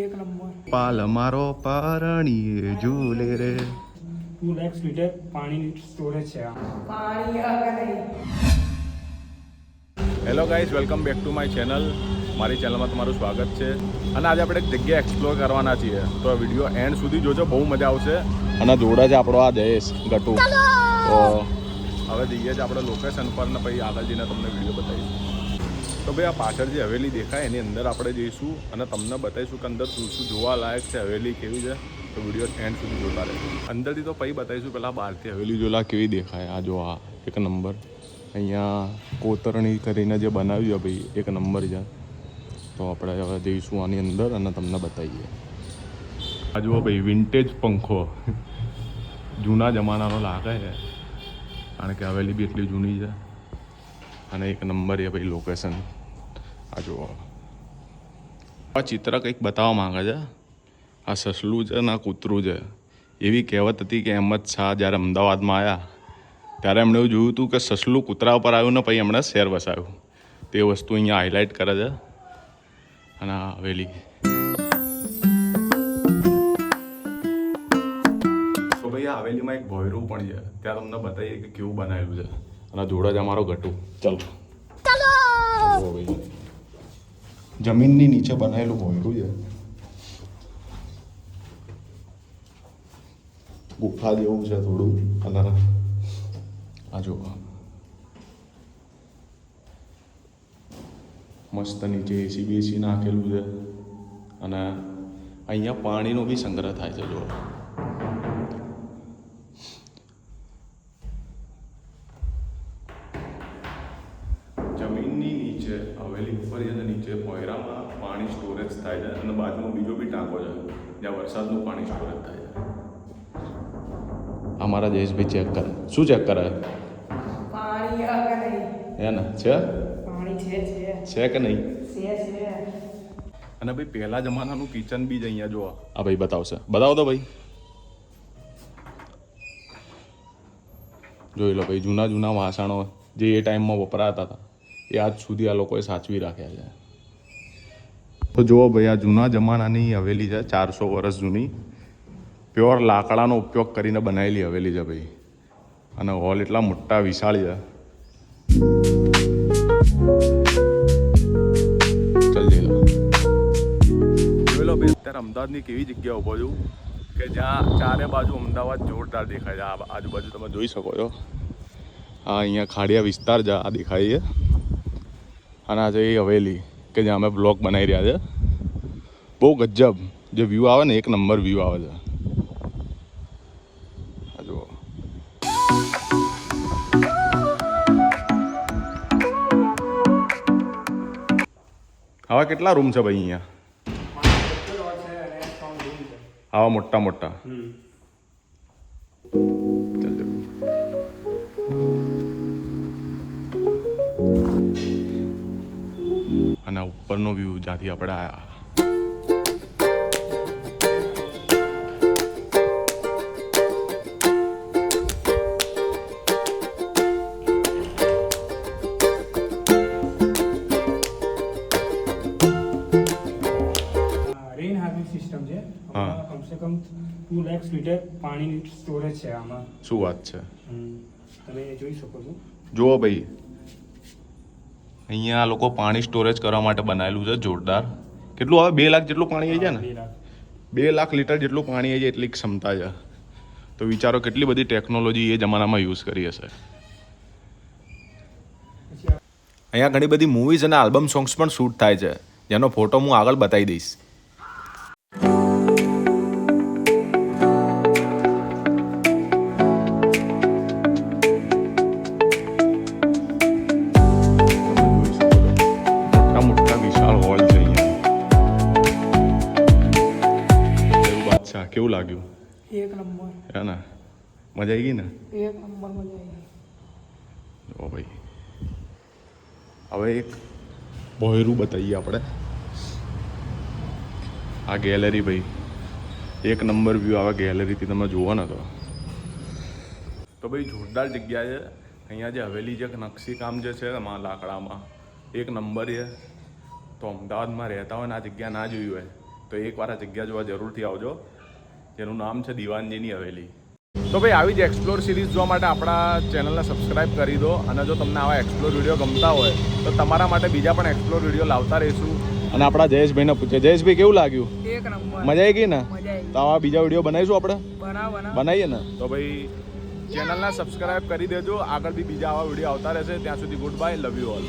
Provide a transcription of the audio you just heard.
એક નંબર. પાલ મારો પારણીએ ઝૂલે રે. 2 લાખ લીટર પાણી સ્ટોરેજ છે આ. પાણી hello guys, welcome back to my channel. મારી ચેનલમાં તમારું સ્વાગત છે. અને આજે આપણે એક જગ્યા એક્સપ્લોર કરવાના છીએ, તો આ વિડીયો એન્ડ સુધી જોજો, બહુ મજા આવશે. અને જોડે જ આપણો આ જયેશ ગટુ. તો હવે જઈએ જ આપણે લોકેશન પર ને પછી આગળ જઈને તમને વિડીયો બતાવીશું. તો ભાઈ આ પાછળ જે હવેલી દેખાય એની અંદર આપણે જઈશું અને તમને બતાવીશું કે અંદર શું શું જોવા લાયક છે, હવેલી કેવી છે. તો વિડીયો એન્ડ સુધી જોતા રહેજો. અંદરથી તો પછી બતાવીશું, પહેલાં બહારથી હવેલી જોલા કેવી દેખાય. આ જો આ એક નંબર અહીંયા કોતરણી કરીને જે બનાવ્યું છે ભાઈ, એક નંબર છે. તો આપણે હવે જઈશું આની અંદર અને તમને બતાવીએ. આ જુઓ ભાઈ, વિન્ટેજ પંખો જૂના જમાનાનો લાગે છે, કારણ કે હવેલી બી એટલી જૂની છે. અને એક નંબર છે ભાઈ લોકેશન. આ જુઓ, આ ચિત્ર કંઈક બતાવવા માંગે છે. આ સસલું છે ને આ કૂતરું છે. એવી કહેવત હતી કે અહેમદ શાહ જ્યારે અમદાવાદમાં આવ્યા ત્યારે એમણે એવું જોયું હતું કે સસલું કૂતરા ઉપર આવ્યું ને પછી એમણે શહેર વસાવ્યું. તે વસ્તુ અહીંયા હાઇલાઇટ કરે છે. અને આ હવેલી, તો ભાઈ આ હવેલીમાં એક ભોયરું પણ છે, ત્યાં તમને બતાવીએ કે કેવું બનાવેલું છે. અને જોડે જ અમારો ગટુ. ચાલો ભાઈ, જમીનની નીચે બનાવેલું ભોયરું છે. ગુફા જેવું છે થોડું. અને આ જો મસ્ત નીચે એસી બેસી નાખેલું છે. અને અહીંયા પાણીનો બી સંગ્રહ થાય છે. જો જમીનની નીચે હવેલી ઉપર છે ને, નીચે પોયરામાં પાણી સ્ટોરેજ થાય છે. અને બાજુમાં બીજો બી ટાંકો છે જ્યાં વરસાદનું પાણી સ્ટોરેજ થાય છે. અમારા જયેશભાઈ ચેક કરે. શું ચેક કરે? પાણી હે ને? છે પાણી છે કે નહીં? છે. અને ભાઈ પહેલા જમાનાનું કિચન બી જ અહીંયા જો આ ભાઈ બતાવશે. બતાવો તો ભાઈ. જોઈ લો ભાઈ, જૂના જૂના વાસણો જે એ ટાઈમમાં વપરાતા હતા એ આજ સુધી આ લોકોએ સાચવી રાખ્યા છે. તો જુઓ ભાઈ, આ જૂના જમાનાની હવેલી છે, 400 વર્ષ જૂની. પ્યોર લાકડાનો ઉપયોગ કરીને બનાવેલી હવેલી છે ભાઈ. અને હોલ એટલા મોટા વિશાળ છે. ચાલ જઈ લો. જોઈ લો ભાઈ, અત્યારે અમદાવાદની કેવી જગ્યા ઉભો છું કે જ્યાં ચારે બાજુ અમદાવાદ જોરદાર દેખાય છે. આ આજુબાજુ તમે જોઈ શકો છો. આ અહીંયા ખાડિયા વિસ્તાર છે, આ દેખાય છે. અને આ છે એ હવેલી કે જ્યાં અમે બ્લોગ બનાવી રહ્યા છે. બહુ ગજબ જે વ્યૂ આવે ને, એક નંબર વ્યૂ આવે છે. જુઓ, આવા કેટલા રૂમ છે ભાઈ અહીંયા? આવા મોટા મોટા. ચાલજો. અને ઉપરનો વ્યૂ જ્યાંથી આપણે આવ્યા. રેન હાર્વેસ્ટિંગ સિસ્ટમ છે. કમસે કમ 2 લાખ લીટર પાણી સ્ટોરેજ છે આમાં. શું વાત છે? તમે જોઈ શકો છો. જુઓ ભાઈ, અહીંયા લોકો પાણી સ્ટોરેજ કરવા માટે બનાવેલું છે. જોરદાર. કેટલું આવે? 2 લાખ જેટલું પાણી આવી જાય ને? 2 લાખ લીટર જેટલું પાણી આવી જાય એટલી ક્ષમતા છે. તો વિચારો કેટલી બધી ટેકનોલોજી એ જમાનામાં યુઝ કરી હશે. અહીંયા ઘણી બધી મૂવીઝ અને આલ્બમ સોંગ્સ પણ શૂટ થાય છે, જેનો ફોટો હું આગળ બતાવી દઈશ. કેવું લાગ્યું? એક નંબર. હે ને? મજા આવી ગઈ ને? એક નંબર મજા આવી. ઓ ભાઈ, હવે એક ભોયરું બતાવીએ આપણે. આ ગેલેરી ભાઈ, એક નંબર વ્યૂ આવે ગેલેરીથી. તમે જુઓ ને તો ભાઈ જોરદાર જગ્યા છે. અહીંયા જે હવેલી જે નકશીકામ જે છે એમાં લાકડામાં એક નંબર છે. તો અમદાવાદમાં રહેતા હોય ને આ જગ્યા ના જોઈ હોય તો એકવાર આ જગ્યા જોવા જરૂરથી આવજો, જેનું નામ છે દીવાનજીની હવેલી. તો ભાઈ આવી જ એક્સપ્લોર સિરીઝ જોવા માટે આપણા ચેનલને સબસ્ક્રાઇબ કરી દો, અને જો તમને આવા એક્સપ્લોર વિડીયો ગમતા હોય તો તમારા માટે બીજા પણ એક્સપ્લોર વિડીયો લાવતા રહીશું. અને આપણા જયેશભાઈને પૂછે, જયેશભાઈ કેવું લાગ્યું? એક નંબર. મજા આવી ગઈ ને? મજા આવી. તો આવા બીજા વિડીયો બનાવીશું આપણે, બનાવીએ ને? તો ભાઈ ચેનલને સબસ્ક્રાઇબ કરી દેજો, આગળ બી બીજા આવા વિડીયો આવતા રહેશે. ત્યાં સુધી good bye, love you all.